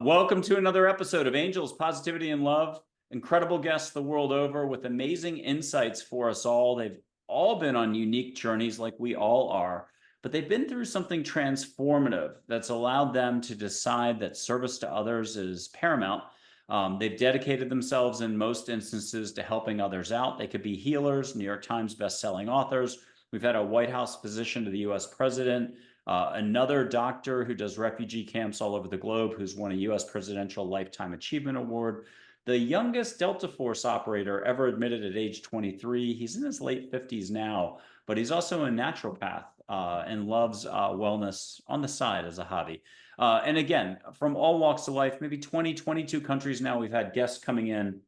Welcome to another episode of Angels, Positivity, and Love. Incredible guests the world over with amazing insights for us all. They've all been on unique journeys like we all are, but they've been through something transformative that's allowed them to decide that service to others is paramount. They've dedicated themselves in most instances to helping others out. They could be healers, New York Times bestselling authors. We've had a White House physician to the US president, another doctor who does refugee camps all over the globe, who's won a US Presidential Lifetime Achievement Award, the youngest Delta Force operator ever admitted at age 23. He's in his late 50s now, but he's also a naturopath and loves wellness on the side as a hobby. And again, from all walks of life, maybe 20, 22 countries now, we've had guests coming in,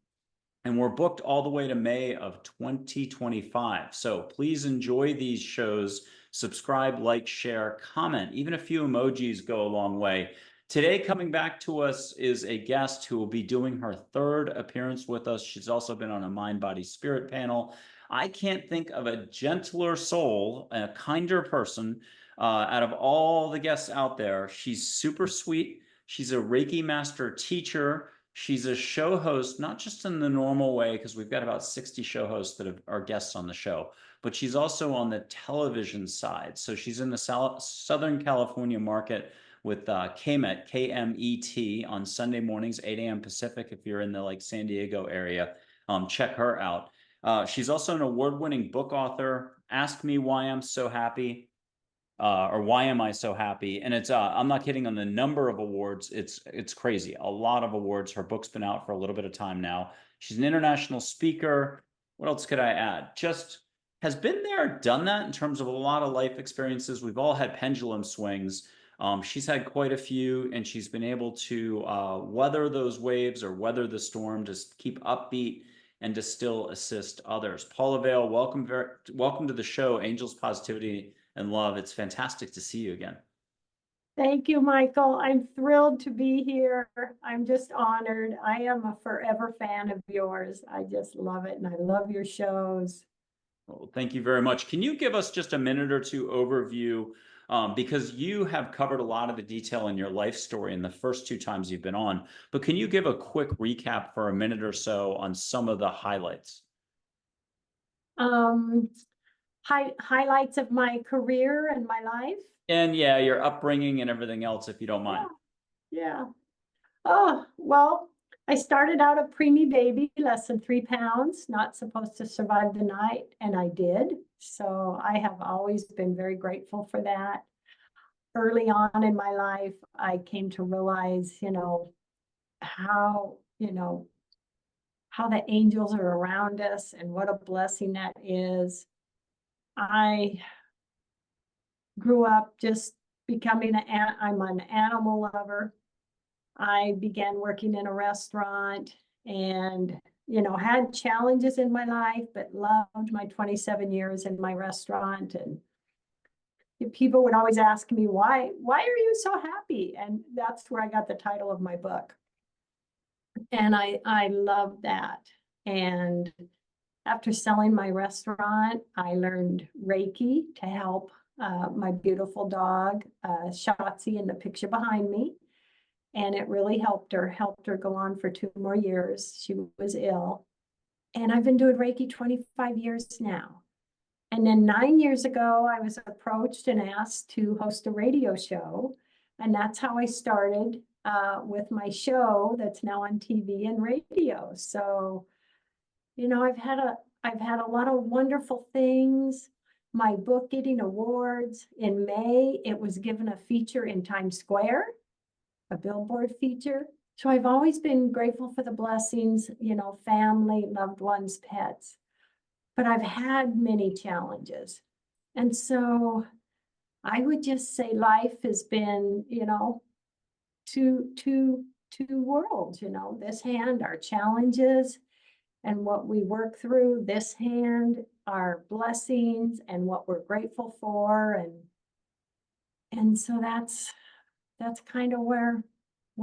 and we're booked all the way to May of 2025. So please enjoy these shows. Subscribe, like, share, comment. Even a few emojis go a long way. Today, coming back to us is a guest who will be doing her third appearance with us. She's also been on a Mind, Body, Spirit panel. I can't think of a gentler soul, a kinder person out of all the guests out there. She's super sweet. She's a Reiki Master teacher. She's a show host, not just in the normal way, because we've got about 60 show hosts that are guests on the show, but she's also on the television side. So she's in the Southern California market with KMET, KMET on Sunday mornings, 8 a.m. Pacific. If you're in the San Diego area, check her out. She's also an award-winning book author. Ask Me Why I'm So Happy. Or why am I so happy? And it's I'm not kidding on the number of awards. It's crazy. A lot of awards. Her book's been out for a little bit of time now. She's an international speaker. What else could I add? Just has been there, done that in terms of a lot of life experiences. We've all had pendulum swings. She's had quite a few, and she's been able to weather those waves or weather the storm, just keep upbeat and to still assist others. Paula Vail, welcome to the show, Angels, Positivity, and Love. It's fantastic to see you again. Thank you, Michael. I'm thrilled to be here. I'm just honored. I am a forever fan of yours. I just love it, and I love your shows. Well, thank you very much. Can you give us just a minute or two overview, because you have covered a lot of the detail in your life story in the first two times you've been on, but can you give a quick recap for a minute or so on some of the highlights? Highlights of my career and my life. And yeah, your upbringing and everything else, if you don't mind. Yeah. Oh, well, I started out a preemie baby, less than 3 pounds, not supposed to survive the night, and I did. So I have always been very grateful for that. Early on in my life, I came to realize, how the angels are around us and what a blessing that is. I grew up just becoming I'm an animal lover. I began working in a restaurant and, had challenges in my life, but loved my 27 years in my restaurant. And people would always ask me, why are you so happy? And that's where I got the title of my book. And I love that. And after selling my restaurant, I learned Reiki to help my beautiful dog, Shotsy, in the picture behind me. And it really helped her go on for 2 more years. She was ill. And I've been doing Reiki 25 years now. And then 9 years ago, I was approached and asked to host a radio show. And that's how I started with my show that's now on TV and radio. So, I've had a lot of wonderful things. My book getting awards. In May, it was given a feature in Times Square, a billboard feature. So I've always been grateful for the blessings, family, loved ones, pets. But I've had many challenges. And so I would just say life has been, two worlds, this hand, our challenges and what we work through, this hand, our blessings and what we're grateful for. And so that's kind of where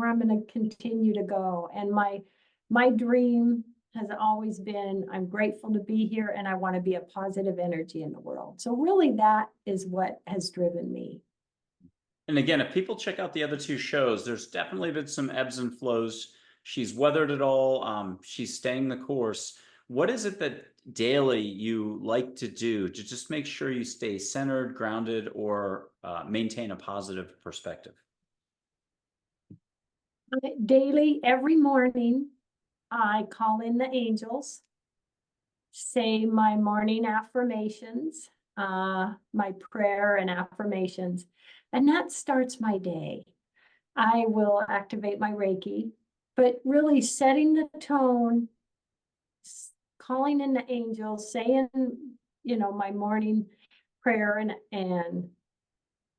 I'm going to continue to go. And my dream has always been, I'm grateful to be here and I want to be a positive energy in the world. So really that is what has driven me. And again, if people check out the other two shows, there's definitely been some ebbs and flows. She's weathered it all. She's staying the course. What is it that daily you like to do to just make sure you stay centered, grounded, or maintain a positive perspective? Daily, every morning, I call in the angels, say my morning affirmations, my prayer and affirmations, and that starts my day. I will activate my Reiki, but really setting the tone, calling in the angels, saying, my morning prayer and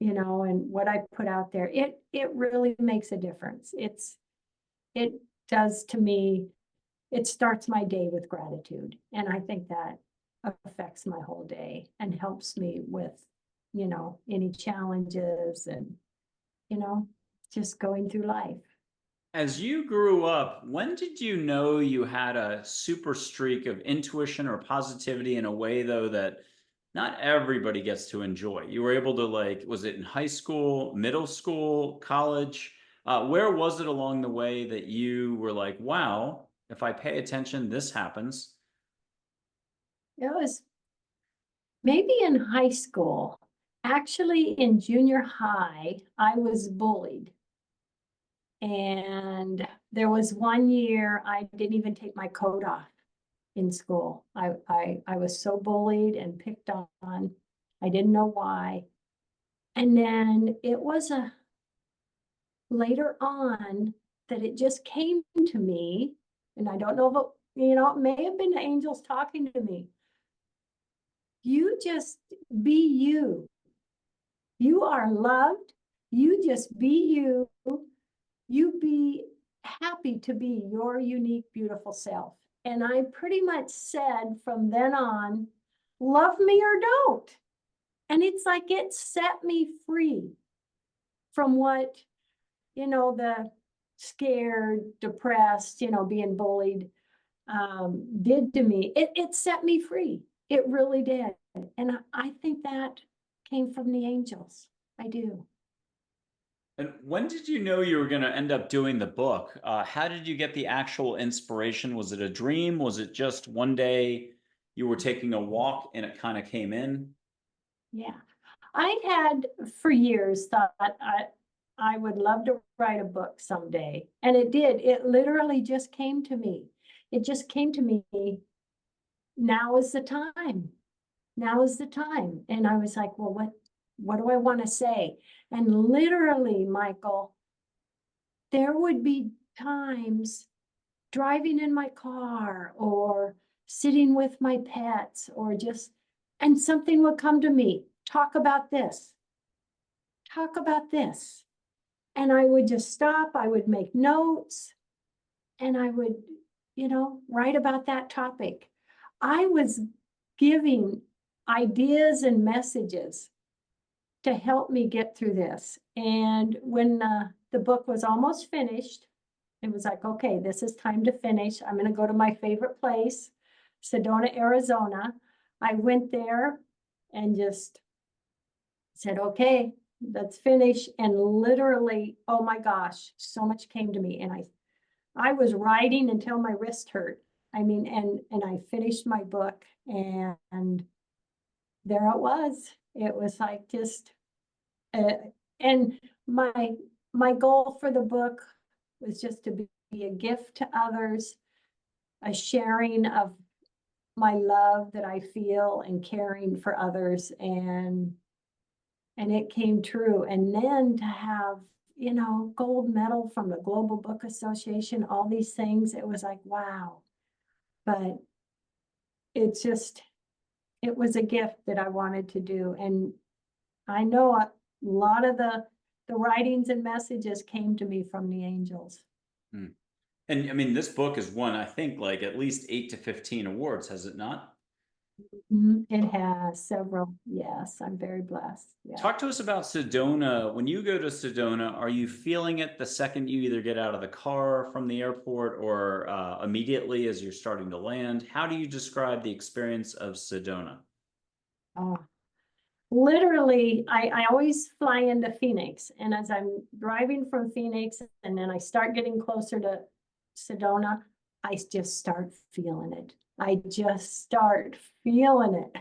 and what I put out there, it really makes a difference. It does to me, it starts my day with gratitude. And I think that affects my whole day and helps me with, any challenges and, just going through life. As you grew up, when did you know you had a super streak of intuition or positivity in a way, though, that not everybody gets to enjoy? You were able to, like, was it in high school, middle school, college? Where was it along the way that you were like, wow, if I pay attention, this happens? It was maybe in high school. Actually, in junior high, I was bullied. And there was one year I didn't even take my coat off in school. I was so bullied and picked on. I didn't know why. And then it was a later on that it just came to me, and I don't know if it may have been the angels talking to me. You just be you. You are loved. You just be you. You be happy to be your unique, beautiful self. And I pretty much said from then on, love me or don't. And it's like it set me free from what, the scared, depressed, being bullied did to me. It set me free. It really did. And I think that came from the angels. I do. And when did you know you were going to end up doing the book? How did you get the actual inspiration? Was it a dream? Was it just one day you were taking a walk and it kind of came in? Yeah. I had for years thought I would love to write a book someday. And it did. It literally just came to me. It just came to me. Now is the time. Now is the time. And I was like, well, what do I want to say? And literally, Michael, there would be times driving in my car or sitting with my pets or just, and something would come to me. Talk about this. Talk about this. And I would just stop. I would make notes and I would, write about that topic. I was giving ideas and messages to help me get through this. And when the book was almost finished, it was like, okay, this is time to finish. I'm going to go to my favorite place, Sedona, Arizona. I went there and just said, okay, let's finish. And literally, oh my gosh, so much came to me. And I was writing until my wrist hurt. I mean, and I finished my book and there it was. It was like just, and my goal for the book was just to be a gift to others, a sharing of my love that I feel and caring for others. And it came true. And then to have, gold medal from the Global Book Association, all these things, it was like, wow. But it was a gift that I wanted to do. And I know a lot of the writings and messages came to me from the angels. Hmm. And I mean, this book has won, I think, like at least 8 to 15 awards, has it not? It has several. Yes, I'm very blessed. Yeah. Talk to us about Sedona. When you go to Sedona, are you feeling it the second you either get out of the car from the airport or immediately as you're starting to land? How do you describe the experience of Sedona? Uh, literally, I always fly into Phoenix, and as I'm driving from Phoenix and then I start getting closer to Sedona, I just start feeling it. I just start feeling it.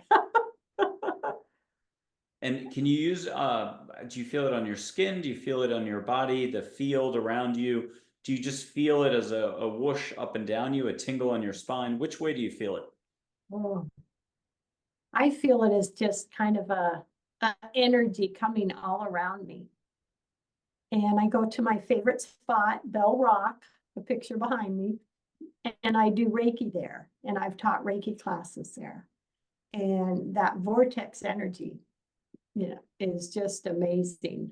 And can you use, do you feel it on your skin? Do you feel it on your body, the field around you? Do you just feel it as a whoosh up and down you, a tingle on your spine? Which way do you feel it? Oh, I feel it as just kind of a energy coming all around me. And I go to my favorite spot, Bell Rock, the picture behind me, and I do Reiki there. And I've taught Reiki classes there. And that vortex energy, is just amazing.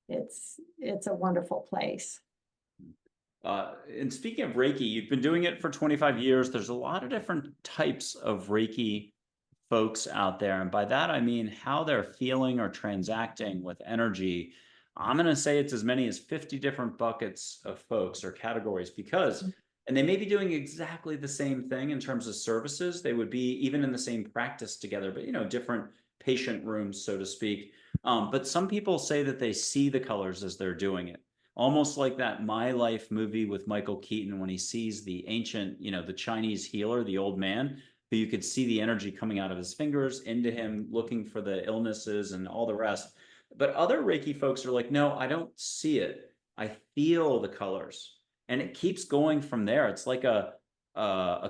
It's a wonderful place. And speaking of Reiki, you've been doing it for 25 years. There's a lot of different types of Reiki folks out there. And by that, I mean how they're feeling or transacting with energy. I'm going to say it's as many as 50 different buckets of folks or categories because, and they may be doing exactly the same thing in terms of services. They would be even in the same practice together, but, different patient rooms, so to speak. But some people say that they see the colors as they're doing it. Almost like that My Life movie with Michael Keaton when he sees the ancient, the Chinese healer, the old man, who you could see the energy coming out of his fingers into him, looking for the illnesses and all the rest. But other Reiki folks are like, no, I don't see it. I feel the colors. And it keeps going from there. It's like a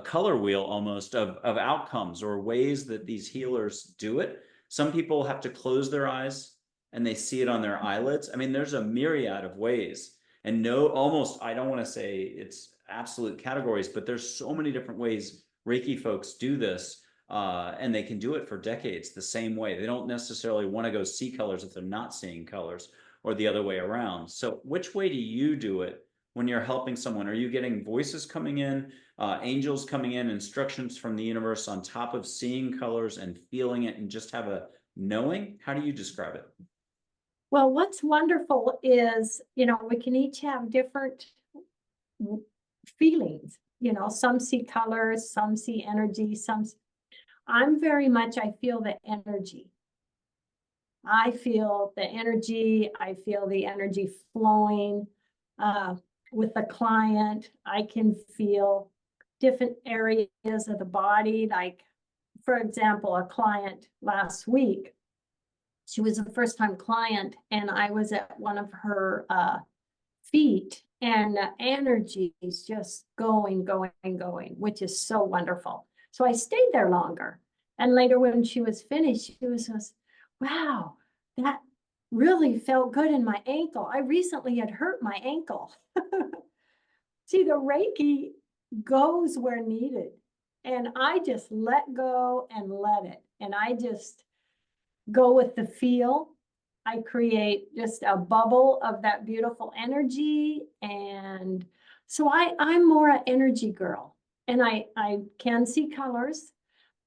color wheel almost of outcomes or ways that these healers do it. Some people have to close their eyes and they see it on their eyelids. I mean, there's a myriad of ways. And almost, I don't want to say it's absolute categories, but there's so many different ways Reiki folks do this, and they can do it for decades the same way. They don't necessarily want to go see colors if they're not seeing colors, or the other way around. So which way do you do it when you're helping someone? Are you getting voices coming in, angels coming in, instructions from the universe on top of seeing colors and feeling it and just have a knowing? How do you describe it? Well, what's wonderful is, we can each have different feelings. Some see colors, some see energy, I'm very much, I feel the energy. I feel the energy. I feel the energy flowing with the client. I can feel different areas of the body. Like, for example, a client last week, she was a first-time client, and I was at one of her feet, and the energy is just going, which is so wonderful. So I stayed there longer. And later when she was finished, she was just, wow, that really felt good in my ankle. I recently had hurt my ankle. See, the Reiki goes where needed. And I just let go and let it. And I just go with the feel. I create just a bubble of that beautiful energy. And so I'm more an energy girl. And I can see colors,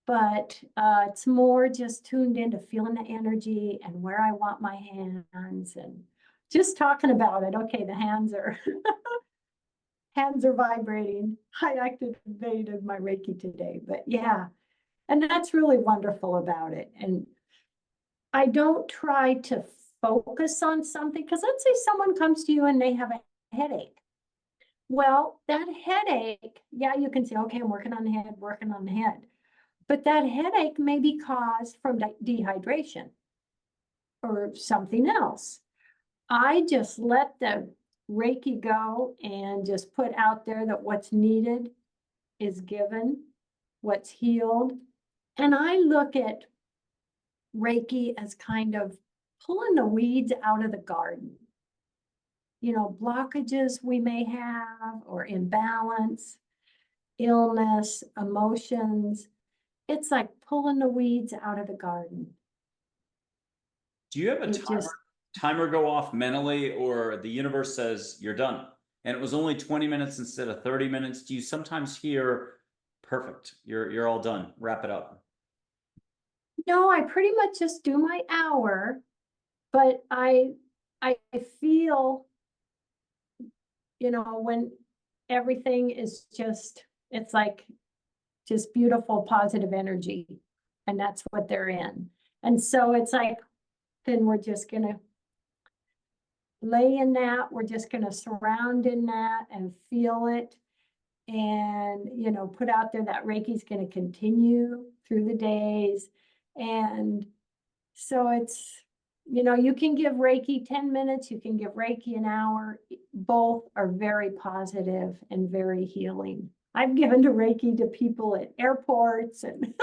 but it's more just tuned into feeling the energy and where I want my hands and just talking about it. Okay, the hands are hands are vibrating. I activated my Reiki today, but yeah, and that's really wonderful about it. And I don't try to focus on something, because let's say someone comes to you and they have a headache. Well, that headache, yeah, you can say, okay, I'm working on the head. But that headache may be caused from dehydration or something else. I just let the Reiki go and just put out there that what's needed is given, what's healed. And I look at Reiki as kind of pulling the weeds out of the garden. Blockages we may have, or imbalance, illness, emotions. It's like pulling the weeds out of the garden. Do you have a timer go off mentally, or the universe says you're done and it was only 20 minutes instead of 30 minutes? Do you sometimes hear, perfect, you're all done, wrap it up? No, I pretty much just do my hour, but I feel, when everything is just, it's like just beautiful, positive energy, and that's what they're in. And so it's like, then we're just gonna lay in that. We're just gonna surround in that and feel it. And, you know, put out there that Reiki's gonna continue through the days. And so it's, you know, you can give Reiki 10 minutes, you can give Reiki an hour. Both are very positive and very healing. I've given to Reiki to people at airports and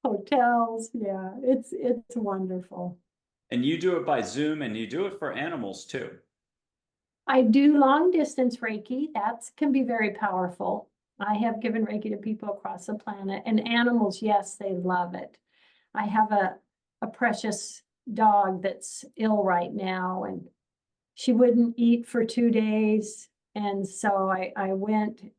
hotels. Yeah, it's wonderful. And you do it by Zoom, and you do it for animals too. I do long distance Reiki. That can be very powerful. I have given Reiki to people across the planet, and animals, yes, they love it. I have a precious dog that's ill right now, and she wouldn't eat for 2 days. And so I went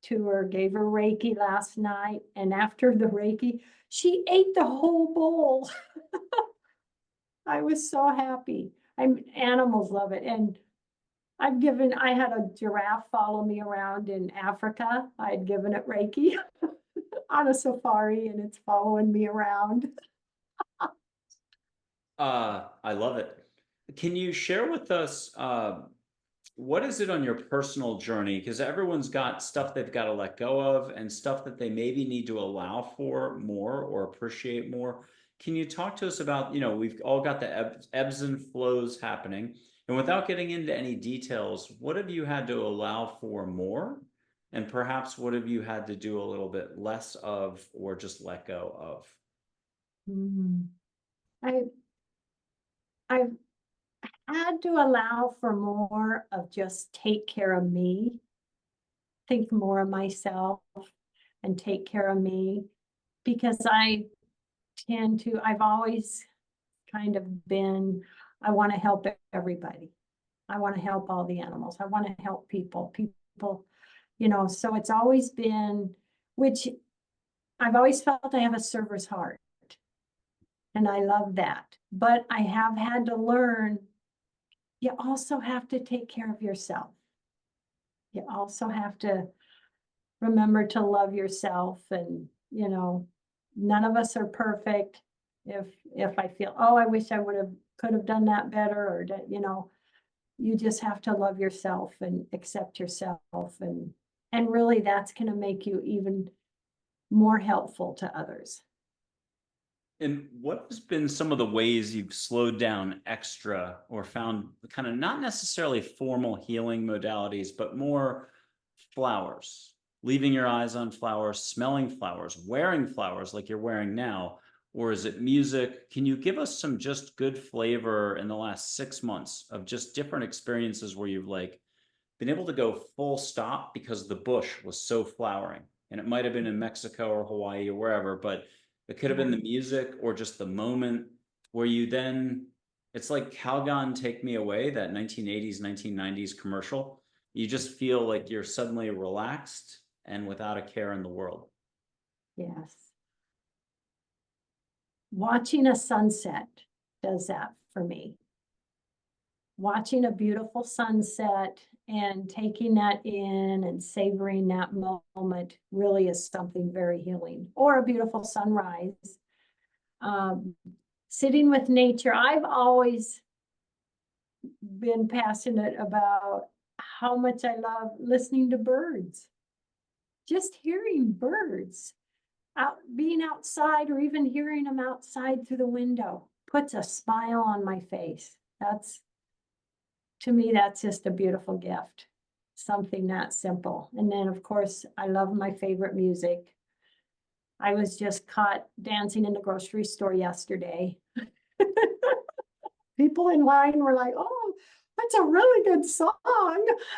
to her, gave her Reiki last night, and after the Reiki, she ate the whole bowl. I was so happy. Animals love it. And I had a giraffe follow me around in Africa. I'd given it Reiki on a safari, and it's following me around. I love it. Can you share with us what is it on your personal journey? Because everyone's got stuff they've got to let go of and stuff that they maybe need to allow for more or appreciate more. Can you talk to us about, you know, we've all got the ebbs and flows happening. And without getting into any details, what have you had to allow for more? And perhaps what have you had to do a little bit less of or just let go of? Mm. I've had to allow for more of just take care of me, think more of myself and take care of me, because I've always kind of been, I want to help everybody. I want to help all the animals. I want to help people, you know, so it's always been, which I've always felt I have a server's heart. And I love that. But I have had to learn, you also have to take care of yourself. You also have to remember to love yourself. And, you know, none of us are perfect. If I feel, oh, I wish I could have done that better, or, you know, you just have to love yourself and accept yourself. And really that's going to make you even more helpful to others. And what has been some of the ways you've slowed down extra or found kind of not necessarily formal healing modalities, but more flowers, leaving your eyes on flowers, smelling flowers, wearing flowers like you're wearing now? Or is it music? Can you give us some just good flavor in the last 6 months of just different experiences where you've like been able to go full stop because the bush was so flowering? And it might have been in Mexico or Hawaii or wherever, but it could have been the music or just the moment where you then, it's like Calgon Take Me Away, that 1980s, 1990s commercial. You just feel like you're suddenly relaxed and without a care in the world. Yes. Watching a sunset does that for me. Watching a beautiful sunset and taking that in and savoring that moment really is something very healing. Or a beautiful sunrise. Sitting with nature. I've always been passionate about how much I love listening to birds. Just hearing birds. Being outside, or even hearing them outside through the window, puts a smile on my face. To me, that's just a beautiful gift. Something that simple. And then, of course, I love my favorite music. I was just caught dancing in the grocery store yesterday. People in line were like, "Oh, that's a really good song."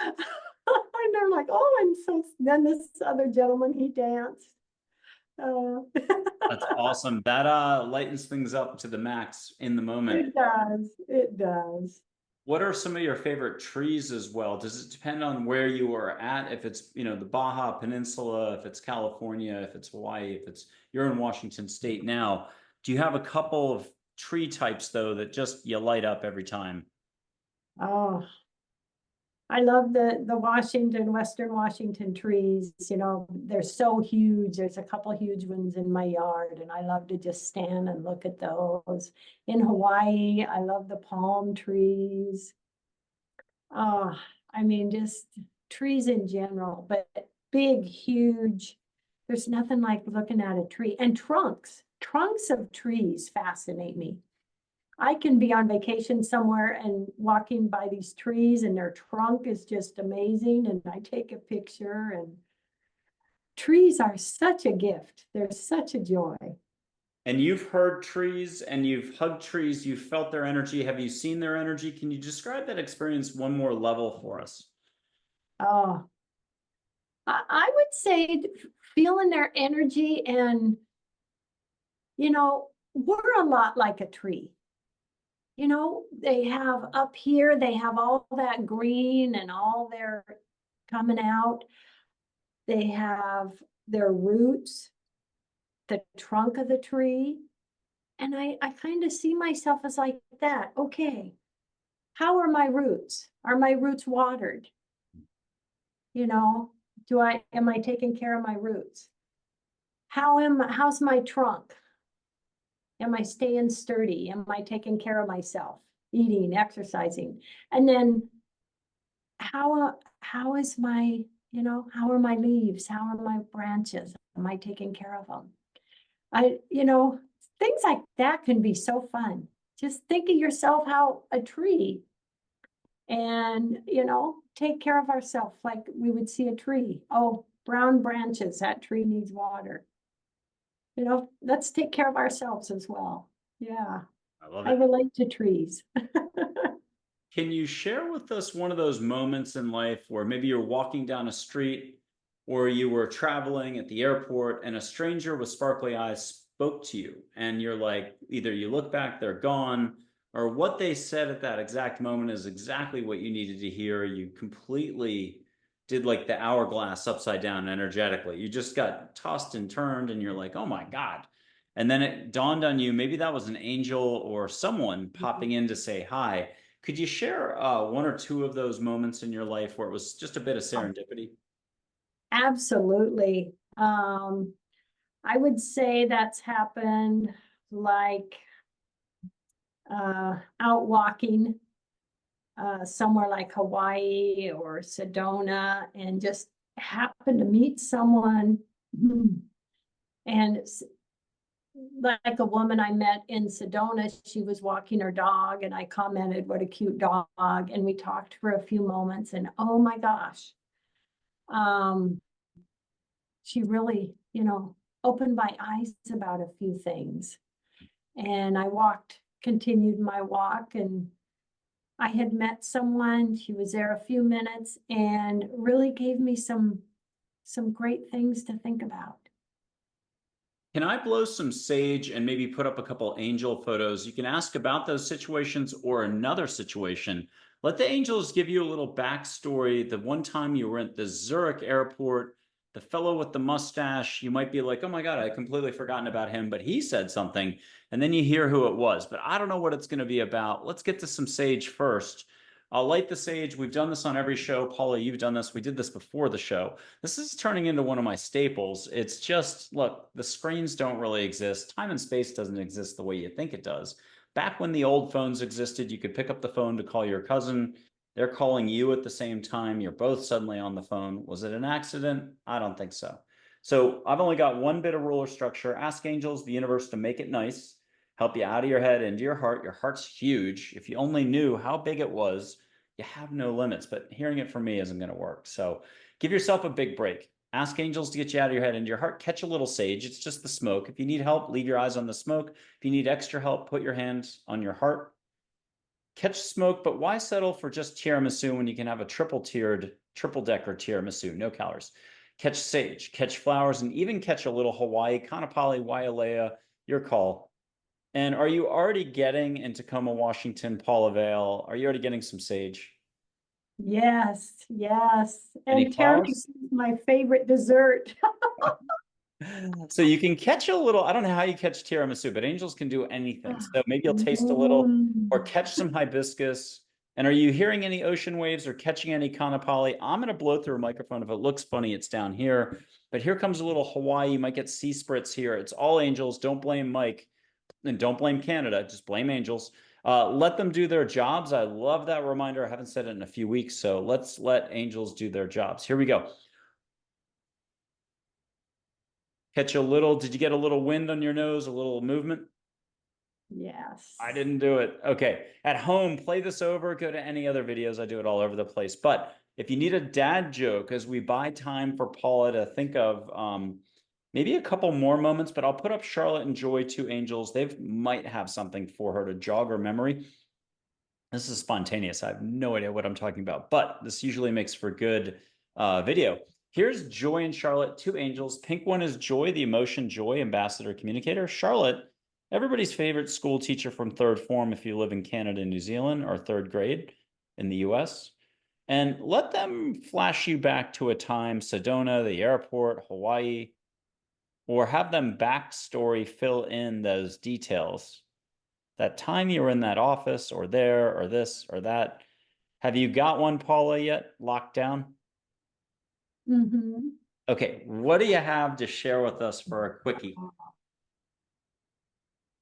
And they're like, "Oh," and so then this other gentleman, he danced. That's awesome. That lightens things up to the max in the moment. It does. It does. What are some of your favorite trees as well? Does it depend on where you are at? If it's, you know, the Baja Peninsula, if it's California, if it's Hawaii, if it's you're in Washington State now, do you have a couple of tree types though that just you light up every time? Oh, I love the Washington, Western Washington trees, you know, they're so huge. There's a couple huge ones in my yard, and I love to just stand and look at those. In Hawaii, I love the palm trees. Oh, I mean, just trees in general, but big, huge. There's nothing like looking at a tree. And trunks of trees fascinate me. I can be on vacation somewhere and walking by these trees and their trunk is just amazing, and I take a picture, and trees are such a gift. They're such a joy. And you've heard trees and you've hugged trees, you've felt their energy. Have you seen their energy? Can you describe that experience one more level for us? Oh, I would say feeling their energy, and, you know, we're a lot like a tree. You know, they have up here, they have all that green and all their coming out. They have their roots, the trunk of the tree. And I kind of see myself as like that. Okay, how are my roots? Are my roots watered? You know, am I taking care of my roots? How's my trunk? Am I staying sturdy? Am I taking care of myself? Eating, exercising. And then how is my, you know, how are my leaves? How are my branches? Am I taking care of them? You know, things like that can be so fun. Just think of yourself how a tree, and, you know, take care of ourselves like we would see a tree. Oh, brown branches, that tree needs water. You know, let's take care of ourselves as well. Yeah, I love I it. relate to trees. Can you share with us one of those moments in life where maybe you're walking down a street or you were traveling at the airport and a stranger with sparkly eyes spoke to you and you're like, either you look back, they're gone, or what they said at that exact moment is exactly what you needed to hear. You completely did like the hourglass upside down energetically. You just got tossed and turned and you're like, oh my God. And then it dawned on you, maybe that was an angel or someone popping in to say hi. Could you share one or two of those moments in your life where it was just a bit of serendipity? Absolutely. I would say that's happened like out walking somewhere like Hawaii or Sedona, and just happened to meet someone. And like a woman I met in Sedona, she was walking her dog, and I commented, "What a cute dog." And we talked for a few moments, and oh my gosh, um, she really, you know, opened my eyes about a few things. And I continued my walk, and I had met someone. She was there a few minutes and really gave me some great things to think about. Can I blow some sage and maybe put up a couple angel photos? You can ask about those situations or another situation. Let the angels give you a little backstory. The one time you were at the Zurich airport, the fellow with the mustache, you might be like, oh my God, I completely forgotten about him, but he said something. And then you hear who it was, but I don't know what it's going to be about. Let's get to some sage first. I'll light the sage. We've done this on every show. Paula, you've done this. We did this before the show. This is turning into one of my staples. It's just, look, the screens don't really exist. Time and space doesn't exist the way you think it does. Back when the old phones existed, you could pick up the phone to call your cousin. They're calling you at the same time. You're both suddenly on the phone. Was it an accident? I don't think so. So I've only got one bit of ruler structure. Ask angels, the universe, to make it nice, help you out of your head into your heart. Your heart's huge. If you only knew how big it was, you have no limits, but hearing it from me isn't going to work. So give yourself a big break. Ask angels to get you out of your head into your heart. Catch a little sage. It's just the smoke. If you need help, leave your eyes on the smoke. If you need extra help, put your hands on your heart. Catch smoke, but why settle for just tiramisu when you can have a triple decker tiramisu, no calories? Catch sage, catch flowers, and even catch a little Hawaii, Kanapali, Wailea, your call. And are you already getting in Tacoma, Washington, Paula Vail? Are you already getting some sage? Yes, yes. Any And tiramisu flowers? is my favorite dessert. So you can catch a little, I don't know how you catch tiramisu, but angels can do anything. So maybe you'll taste a little Mm. or catch some hibiscus, And are you hearing any ocean waves or catching any kanapali? I'm going to blow through a microphone. If it looks funny, it's down here. But here comes a little Hawaii. You might get sea spritz here. It's all angels. Don't blame Mike. And don't blame Canada. Just blame angels. Let them do their jobs. I love that reminder. I haven't said it in a few weeks. So let's let angels do their jobs. Here we go. Catch a little. Did you get a little wind on your nose? A little movement? Yes. I didn't do it. Okay. At home, play this over. Go to any other videos. I do it all over the place. But if you need a dad joke, as we buy time for Paula to think of maybe a couple more moments, but I'll put up Charlotte and Joy, two angels. They might have something for her to jog her memory. This is spontaneous. I have no idea what I'm talking about, but this usually makes for good video. Here's Joy and Charlotte, two angels. Pink one is Joy, the emotion Joy, ambassador communicator. Charlotte, everybody's favorite school teacher from third form if you live in Canada and New Zealand, or third grade in the US. And let them flash you back to a time, Sedona, the airport, Hawaii, or have them backstory fill in those details. That time you were in that office or there or this or that. Have you got one, Paula, yet locked down? Mm-hmm. Okay, what do you have to share with us for a quickie?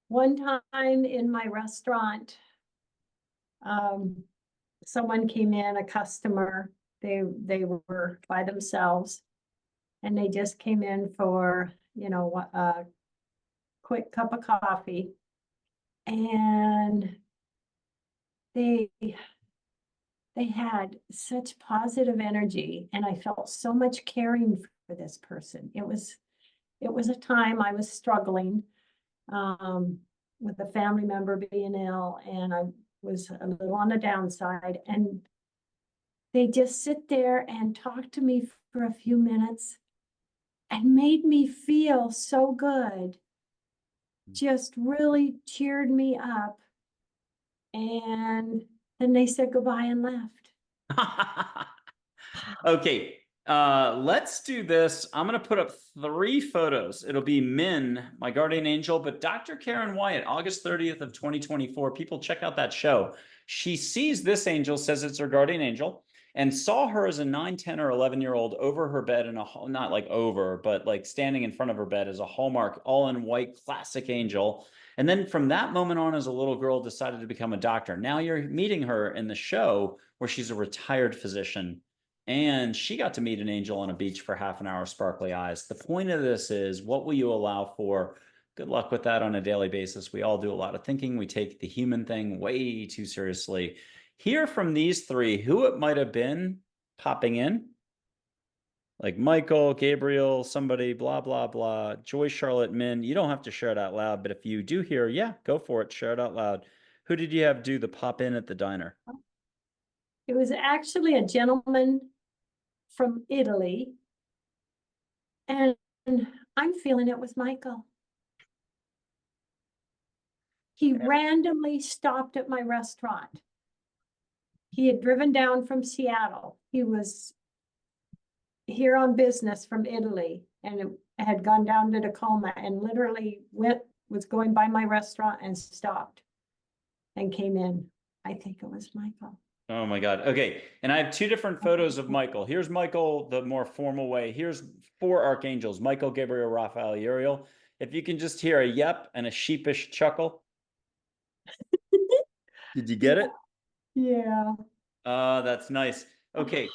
One time in my restaurant, someone came in, a customer, they were by themselves, and they just came in for, a quick cup of coffee. And they had such positive energy, and I felt so much caring for this person. It was a time I was struggling with a family member being ill, and I was a little on the downside, and they just sit there and talk to me for a few minutes and made me feel so good. Just really cheered me up. And then they said goodbye and left. Okay, let's do this. I'm going to put up 3 photos. It'll be Min, my guardian angel, but Dr. Karen Wyatt, August 30th of 2024. People check out that show. She sees this angel, says it's her guardian angel, and saw her as a 9, 10, or 11-year-old over her bed in a, not like over, but like standing in front of her bed as a Hallmark, all in white, classic angel. And then from that moment on, as a little girl, decided to become a doctor. Now you're meeting her in the show where she's a retired physician. And she got to meet an angel on a beach for half an hour, sparkly eyes. The point of this is, what will you allow for? Good luck with that on a daily basis. We all do a lot of thinking. We take the human thing way too seriously. Hear from these 3 who it might have been popping in. Like Michael, Gabriel, somebody, blah, blah, blah. Joy, Charlotte, Min. You don't have to share it out loud, but if you do hear, yeah, go for it. Share it out loud. Who did you have do the pop in at the diner? It was actually a gentleman from Italy, and I'm feeling it was Michael. He randomly stopped at my restaurant. He had driven down from Seattle. He was here on business from Italy, and had gone down to Tacoma, and literally was going by my restaurant and stopped and came in. I think it was Michael. Oh my God. Okay. And I have 2 different photos of Michael. Here's Michael, the more formal way. Here's 4 archangels, Michael, Gabriel, Raphael, Uriel. If you can just hear a yep and a sheepish chuckle. Did you get it? Yeah. That's nice. Okay.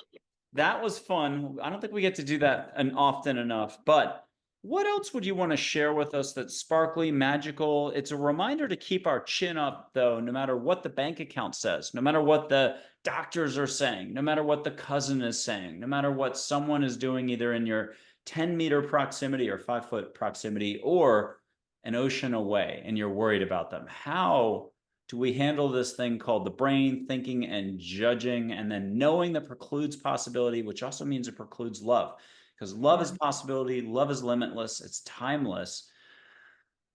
That was fun. I don't think we get to do that often enough, but what else would you want to share with us that's sparkly, magical? It's a reminder to keep our chin up, though, no matter what the bank account says, no matter what the doctors are saying, no matter what the cousin is saying, no matter what someone is doing, either in your 10-meter proximity or 5-foot proximity, or an ocean away, and you're worried about them. How do we handle this thing called the brain, thinking and judging, and then knowing that precludes possibility, which also means it precludes love? Because love is possibility, love is limitless, it's timeless,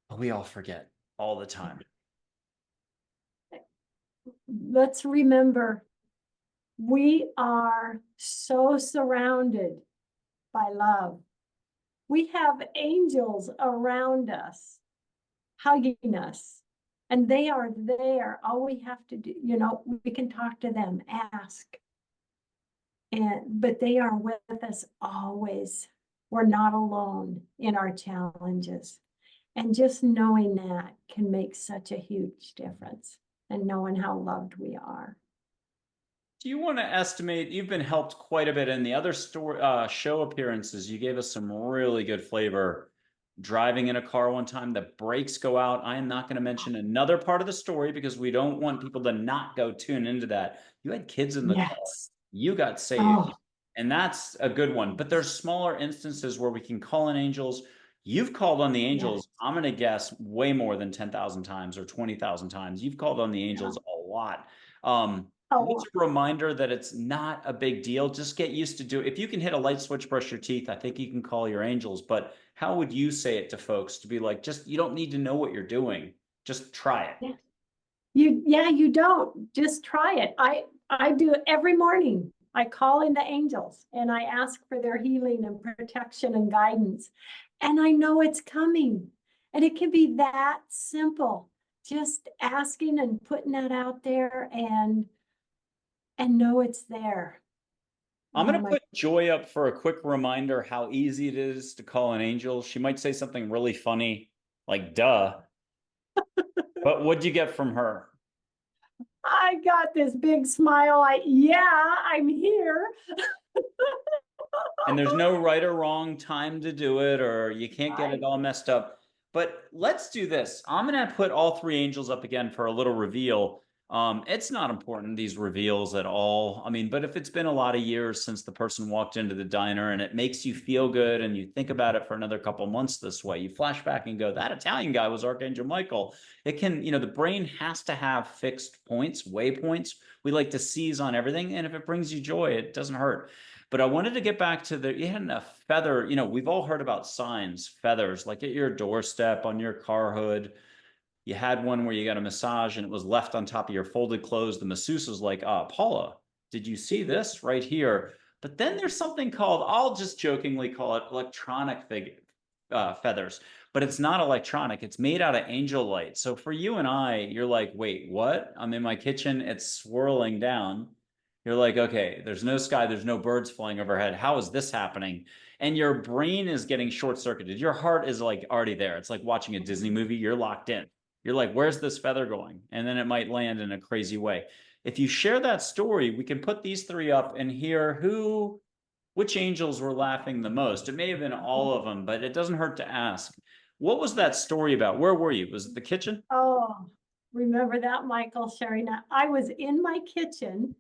but we all forget all the time. Let's remember, we are so surrounded by love. We have angels around us, hugging us, And they are there. All we have to do, you know, we can talk to them, ask. But they are with us always. We're not alone in our challenges. And just knowing that can make such a huge difference, and knowing how loved we are. Do you want to estimate? You've been helped quite a bit in the other show appearances. You gave us some really good flavor. Driving in a car one time, the brakes go out. I am not going to mention another part of the story because we don't want people to not go tune into that. You had kids in the car. Yes. You got saved. Oh, And that's a good one. But there's smaller instances where we can call in angels. You've called on the yes. angels, I'm going to guess, way more than 10,000 times or 20,000 times. You've called on the Yeah. angels a lot. What's Oh, a reminder that it's not a big deal? Just get used to do it. If you can hit a light switch, brush your teeth, I think you can call your angels. But how would you say it to folks to be like, just you don't need to know what you're doing. Just try it. yeah. You don't. Just try it. I do it every morning. I call in the angels and I ask for their healing and protection and guidance. And I know it's coming. And it can be that simple. Just asking and putting that out there and know it's there. I'm Oh going to my, put Joy up for a quick reminder how easy it is to call an angel. She might say something really funny, like duh. But what'd you get from her? I got this big smile. Yeah, I'm here. And there's no right or wrong time to do it, or you can't get it Right. all messed up. But let's do this. I'm going to put all three angels up again for a little reveal. It's not important, these reveals at all. I mean, but if it's been a lot of years since the person walked into the diner and it makes you feel good and you think about it for another couple months this way, you flash back and go, that Italian guy was Archangel Michael. It can, the brain has to have fixed points, waypoints. We like to seize on everything. And if it brings you joy, it doesn't hurt. But I wanted to get back to you had a feather, we've all heard about signs, feathers, like at your doorstep, on your car hood. You had one where you got a massage and it was left on top of your folded clothes. The masseuse was like, Paula, did you see this right here? But then there's something called, I'll just jokingly call it electronic feathers, but it's not electronic. It's made out of angel light. So for you and I, you're like, wait, what? I'm in my kitchen. It's swirling down. You're like, okay, there's no sky, there's no birds flying overhead. How is this happening? And your brain is getting short circuited. Your heart is like already there. It's like watching a Disney movie. You're locked in. You're like, where's this feather going? And then it might land in a crazy way. If you share that story, we can put these three up and hear which angels were laughing the most. It may have been all of them, but it doesn't hurt to ask. What was that story about? Where were you? Was it the kitchen? Oh, remember that, Michael, sharing that? I was in my kitchen,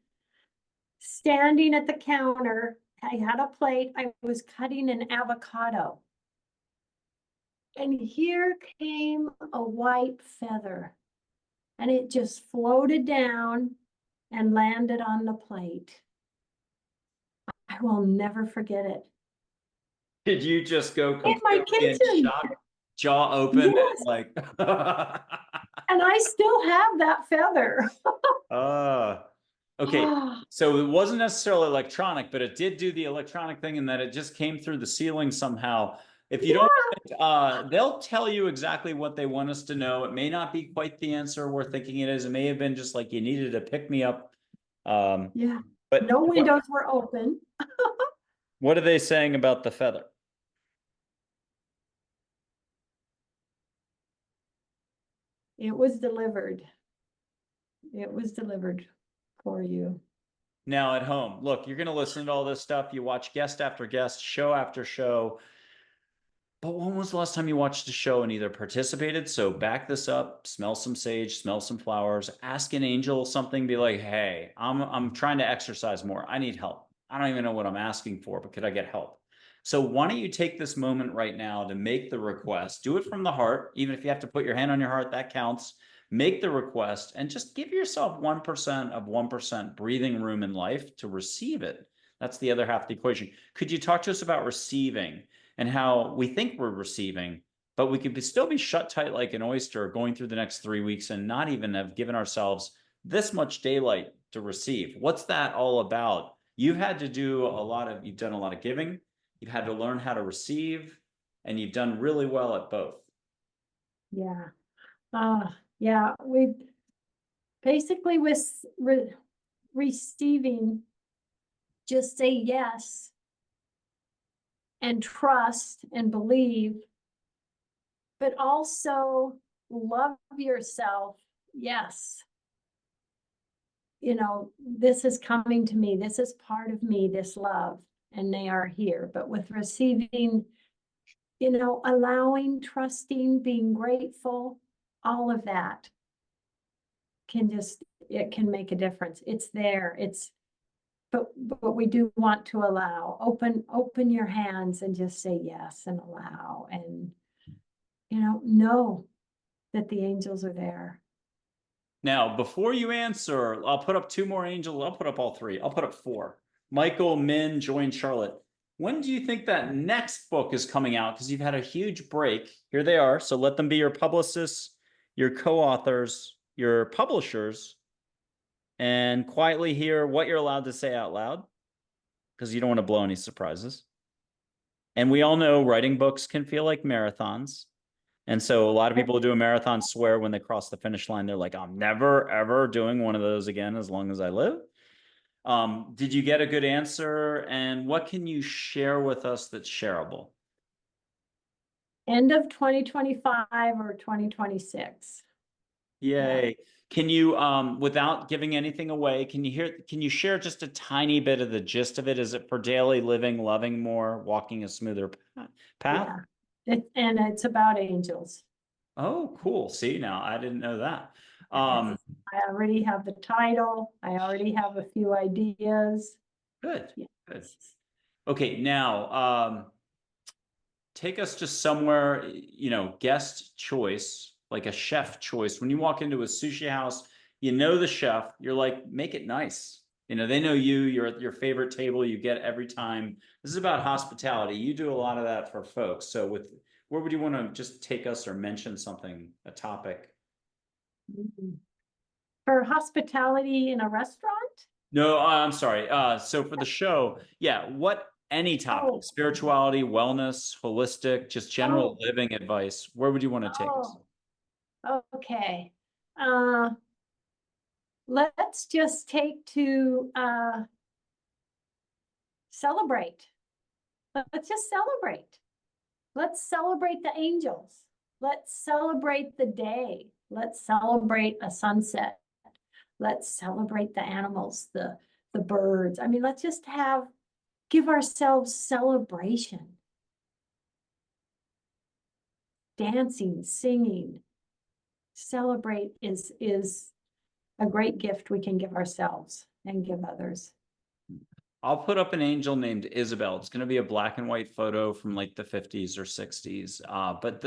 standing at the counter. I had a plate. I was cutting an avocado. And here came a white feather. And it just floated down and landed on the plate. I will never forget it. Did you just go In my completely in kitchen. shock, jaw open, Yes. like, And I still have that feather. okay. So it wasn't necessarily electronic, but it did do the electronic thing in that it just came through the ceiling somehow. If you don't, they'll tell you exactly what they want us to know. It may not be quite the answer we're thinking it is. It may have been just like you needed to pick me up. Yeah. But No windows were open. what are they saying about the feather? It was delivered. It was delivered for you. Now at home, look, you're going to listen to all this stuff. You watch guest after guest, show after show. But when was the last time you watched a show and either participated? So back this up, smell some sage, smell some flowers, ask an angel something, be like, hey, I'm trying to exercise more. I need help. I don't even know what I'm asking for, but could I get help? So why don't you take this moment right now to make the request? Do it from the heart. Even if you have to put your hand on your heart, that counts. Make the request and just give yourself 1% of 1% breathing room in life to receive it. That's the other half of the equation. Could you talk to us about receiving and how we think we're receiving, but we could still be shut tight like an oyster going through the next 3 weeks and not even have given ourselves this much daylight to receive? What's that all about? You've done a lot of giving, you've had to learn how to receive, and you've done really well at both. Yeah. Yeah, we basically with receiving, just say yes and trust and believe, but also love yourself. Yes. You know, this is coming to me. This is part of me, this love, and they are here. But with receiving, you know, allowing, trusting, being grateful, all of that can just, it can make a difference. It's there. But we do want to allow, open your hands and just say yes and allow, and, you know that the angels are there. Now, before you answer, I'll put up two more angels. I'll put up all three. I'll put up four. Michael, Min, Joy, and Charlotte. When do you think that next book is coming out? Because you've had a huge break. Here they are. So let them be your publicists, your co-authors, your publishers, and quietly hear what you're allowed to say out loud, because you don't want to blow any surprises. And we all know writing books can feel like marathons. And so a lot of people who do a marathon swear when they cross the finish line, they're like, I'm never, ever doing one of those again as long as I live. Did you get a good answer? And what can you share with us that's shareable? End of 2025 or 2026. Yay. Yeah. Can you, without giving anything away, can you share just a tiny bit of the gist of it? Is it for daily living, loving more, walking a smoother path? Yeah. And it's about angels. Oh, cool. See, now I didn't know that. I already have the title. I already have a few ideas. Good, Yes. good. Okay, now take us just somewhere, guest choice, like a chef choice. When you walk into a sushi house, you know the chef, you're like, make it nice. They know you're at your favorite table you get every time. This is about hospitality. You do a lot of that for folks. So where would you want to just take us or mention something, a topic? For hospitality in a restaurant? No, I'm sorry. So for the show, yeah, any topic, Oh, spirituality, wellness, holistic, just general oh, living advice, where would you want to take us? okay. Uh, let's just take to celebrate. Let's just celebrate. Let's celebrate the angels. Let's celebrate the day. Let's celebrate a sunset. Let's celebrate the animals, the birds. I mean, let's just give ourselves celebration. Dancing, singing, celebrate is a great gift we can give ourselves and give others. I'll put up an angel named Isabel. It's going to be a black and white photo from like the 50s or 60s. But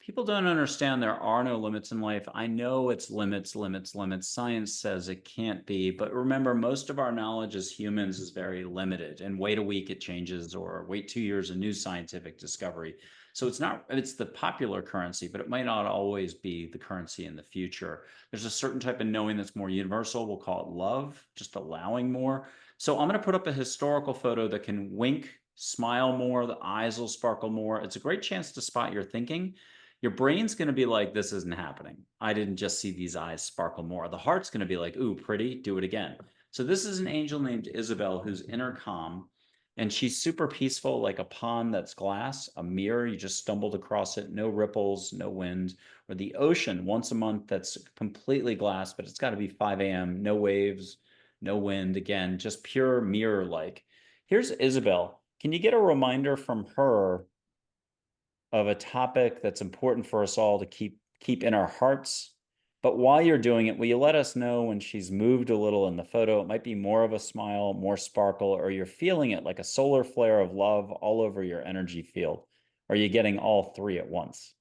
people don't understand there are no limits in life. I know it's limits, limits, limits. Science says it can't be. But remember, most of our knowledge as humans is very limited. And wait a week, it changes, or wait 2 years, a new scientific discovery. So it's the popular currency, but it might not always be the currency in the future. There's a certain type of knowing that's more universal. We'll call it love, just allowing more. So I'm going to put up a historical photo that can wink, smile more, the eyes will sparkle more. It's a great chance to spot your thinking. Your brain's going to be like, this isn't happening. I didn't just see these eyes sparkle more. The heart's going to be like, ooh, pretty, do it again. So this is an angel named Isabel who's inner calm, and she's super peaceful, like a pond that's glass, a mirror. You just stumbled across it, no ripples, no wind. Or the ocean once a month that's completely glass, but it's got to be 5 a.m., no waves, no wind, again, just pure mirror like. Here's Isabel. Can you get a reminder from her of a topic that's important for us all to keep in our hearts? But while you're doing it, will you let us know when she's moved a little in the photo? It might be more of a smile, more sparkle, or you're feeling it like a solar flare of love all over your energy field. Are you getting all three at once?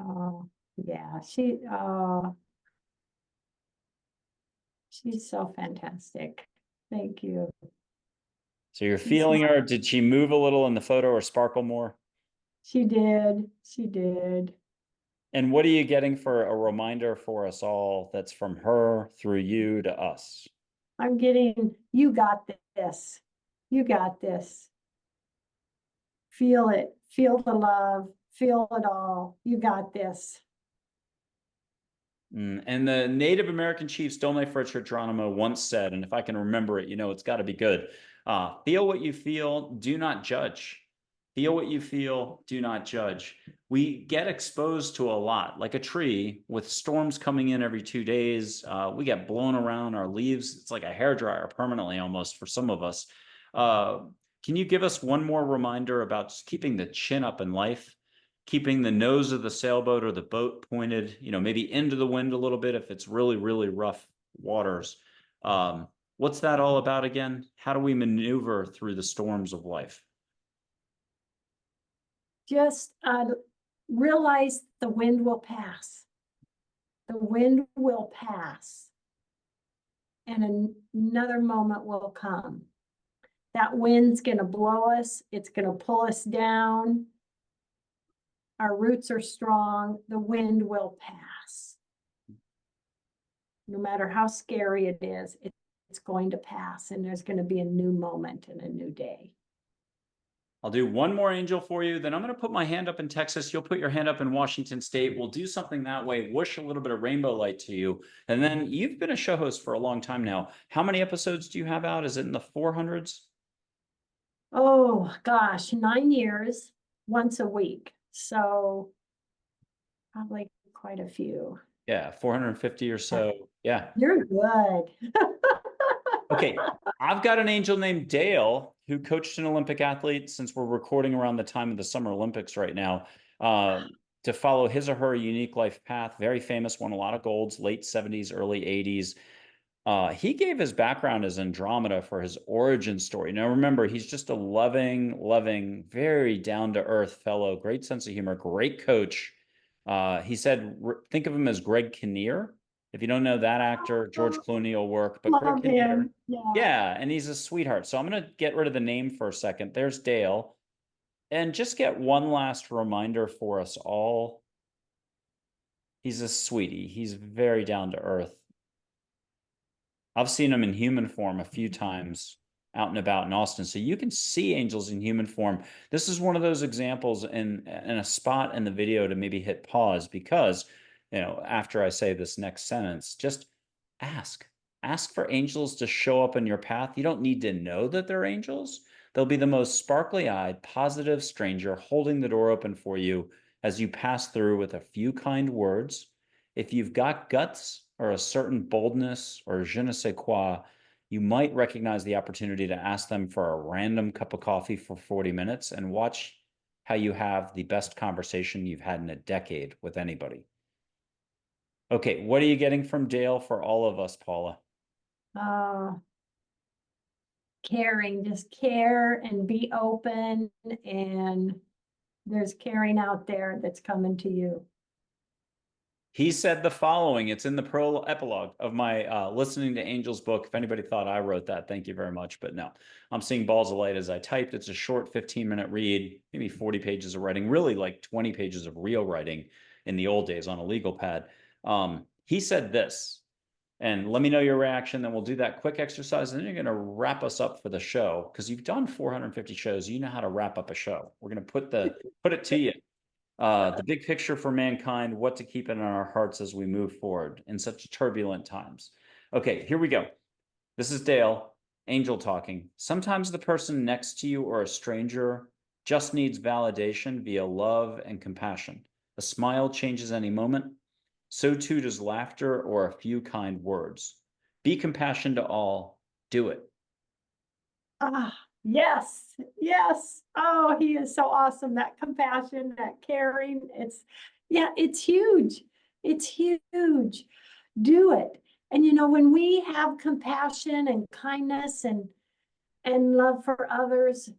Oh, yeah, she's so fantastic. Thank you. So you're feeling her. Did she move a little in the photo or sparkle more? She did. She did. And what are you getting for a reminder for us all that's from her through you to us? I'm getting, you got this. You got this. Feel it. Feel the love. Feel it all. You got this. And the Native American chief Stoneleigh Fritz Geronimo once said, and if I can remember it, it's got to be good. Feel what you feel, do not judge. Feel what you feel, do not judge. We get exposed to a lot, like a tree with storms coming in every 2 days. We get blown around, our leaves. It's like a hairdryer permanently almost for some of us. Can you give us one more reminder about just keeping the chin up in life? Keeping the nose of the sailboat or the boat pointed, maybe into the wind a little bit if it's really, really rough waters. What's that all about again? How do we maneuver through the storms of life? Just realize the wind will pass. The wind will pass. And another moment will come. That wind's going to blow us. It's going to pull us down. Our roots are strong. The wind will pass. No matter how scary it is, it's going to pass, and there's going to be a new moment and a new day. I'll do one more angel for you. Then I'm going to put my hand up in Texas. You'll put your hand up in Washington State. We'll do something that way, whoosh a little bit of rainbow light to you. And then you've been a show host for a long time now. How many episodes do you have out? Is it in the 400s? Oh, gosh, 9 years, once a week. So probably quite a few. Yeah, 450 or so. Yeah. You're good. Okay, I've got an angel named Dale who coached an Olympic athlete, since we're recording around the time of the Summer Olympics right now, to follow his or her unique life path. Very famous, won a lot of golds, late 70s, early 80s. He gave his background as Andromeda for his origin story. Now, remember, he's just a loving, very down-to-earth fellow, great sense of humor, great coach. He said, think of him as Greg Kinnear. If you don't know that actor, George Clooney will work, but Greg Kinnear. Yeah, and he's a sweetheart. So I'm going to get rid of the name for a second. There's Dale. And just get one last reminder for us all. He's a sweetie. He's very down to earth. I've seen him in human form a few times out and about in Austin. So you can see angels in human form. This is one of those examples in a spot in the video to maybe hit pause, because, after I say this next sentence, just ask. Ask for angels to show up in your path. You don't need to know that they're angels. They'll be the most sparkly-eyed, positive stranger holding the door open for you as you pass through with a few kind words. If you've got guts or a certain boldness or je ne sais quoi, you might recognize the opportunity to ask them for a random cup of coffee for 40 minutes and watch how you have the best conversation you've had in a decade with anybody. Okay, what are you getting from Dale for all of us, Paula? Caring, just care and be open, and there's caring out there that's coming to you. He said the following. It's in the epilogue of my Listening to Angels book. If anybody thought I wrote that, thank you very much. But no, I'm seeing balls of light as I typed. It's a short 15-minute read, maybe 40 pages of writing, really like 20 pages of real writing in the old days on a legal pad. He said this, and let me know your reaction. Then we'll do that quick exercise. And then you're going to wrap us up for the show, because you've done 450 shows. You know how to wrap up a show. We're going to put it to you. The big picture for mankind, what to keep in our hearts as we move forward in such turbulent times. Okay, here we go. This is Dale, angel talking. Sometimes the person next to you or a stranger just needs validation via love and compassion. A smile changes any moment. So too does laughter or a few kind words. Be compassion to all. Do it. Yes. Oh, he is so awesome. That compassion, that caring, it's huge. It's huge. Do it. And when we have compassion and kindness and love for others,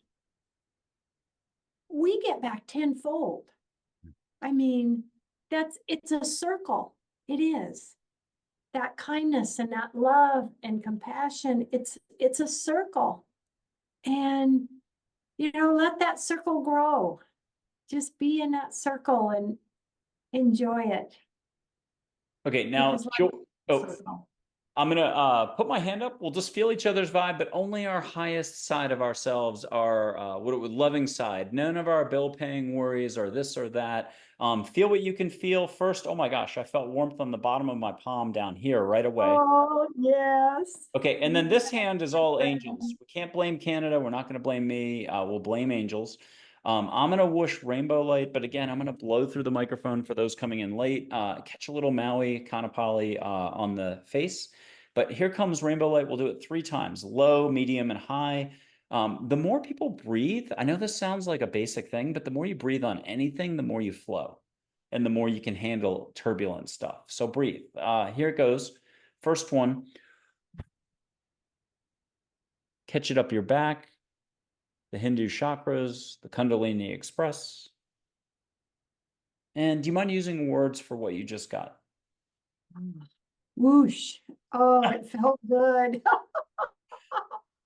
we get back tenfold. I mean, it's a circle. It is. That kindness and that love and compassion, it's a circle. And, let that circle grow. Just be in that circle and enjoy it. Okay, now, I'm going to put my hand up. We'll just feel each other's vibe, but only our highest side of ourselves, our loving side. None of our bill-paying worries or this or that. Feel what you can feel first. Oh my gosh, I felt warmth on the bottom of my palm down here right away. Oh, yes. Okay, and then this hand is all angels. Friend. We can't blame Canada. We're not going to blame me. We'll blame angels. I'm going to whoosh rainbow light, but again, I'm going to blow through the microphone for those coming in late. Catch a little Maui Kanapali on the face. But here comes rainbow light. We'll do it 3 times, low, medium, and high. The more people breathe, I know this sounds like a basic thing, but the more you breathe on anything, the more you flow and the more you can handle turbulent stuff. So breathe. Here it goes. First one. Catch it up your back, the Hindu chakras, the Kundalini Express. And do you mind using words for what you just got? Whoosh. Oh, it felt good.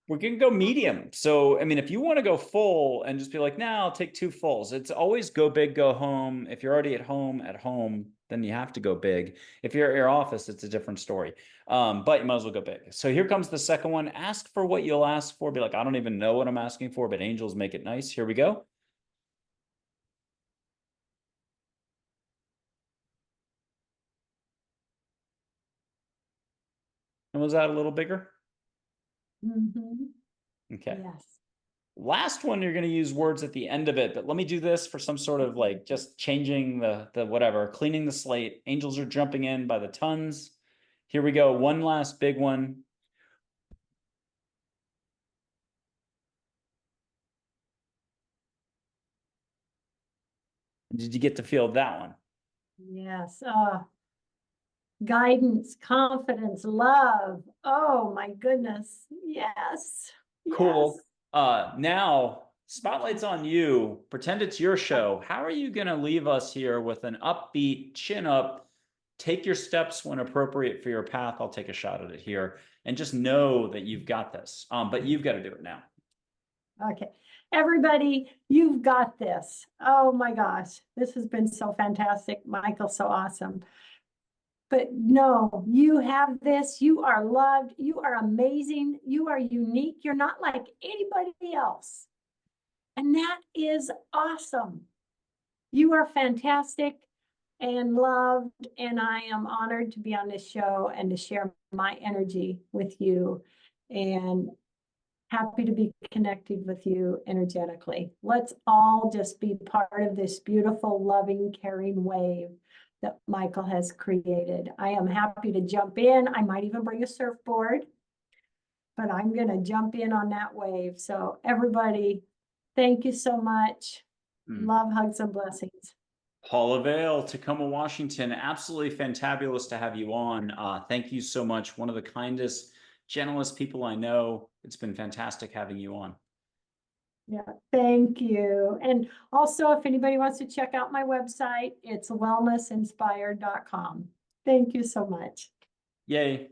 We're going to go medium. So, I mean, if you want to go full and just be like, nah, I'll take 2 fulls. It's always go big, go home. If you're already at home, then you have to go big. If you're at your office, it's a different story. But you might as well go big. So here comes the second one. Ask for what you'll ask for. Be like, I don't even know what I'm asking for, but angels make it nice. Here we go. And was that a little bigger? Okay. Yes. Last one, you're going to use words at the end of it, but let me do this for some sort of like just changing the whatever, cleaning the slate. Angels are jumping in by the tons. Here we go. One last big one. Did you get to feel that one? Yes. Guidance, confidence, love. Oh my goodness. Yes. Cool. Yes. Now spotlight's on you. Pretend it's your show. How are you going to leave us here with an upbeat, chin up, take your steps when appropriate for your path? I'll take a shot at it here and just know that you've got this. But you've got to do it now. Okay. Everybody, you've got this. Oh my gosh. This has been so fantastic. Michael, so awesome. But no, you have this. You are loved. You are amazing. You are unique. You're not like anybody else. And that is awesome. You are fantastic and loved. And I am honored to be on this show and to share my energy with you. And happy to be connected with you energetically. Let's all just be part of this beautiful, loving, caring wave that Michael has created. I am happy to jump in. I might even bring a surfboard, but I'm going to jump in on that wave. So everybody, thank you so much. Love, hugs, and blessings. Paula Vail, Tacoma, Washington. Absolutely fantabulous to have you on. Thank you so much. One of the kindest, gentlest people I know. It's been fantastic having you on. Yeah, thank you. And also, if anybody wants to check out my website, it's wellnessinspired.com. Thank you so much. Yay.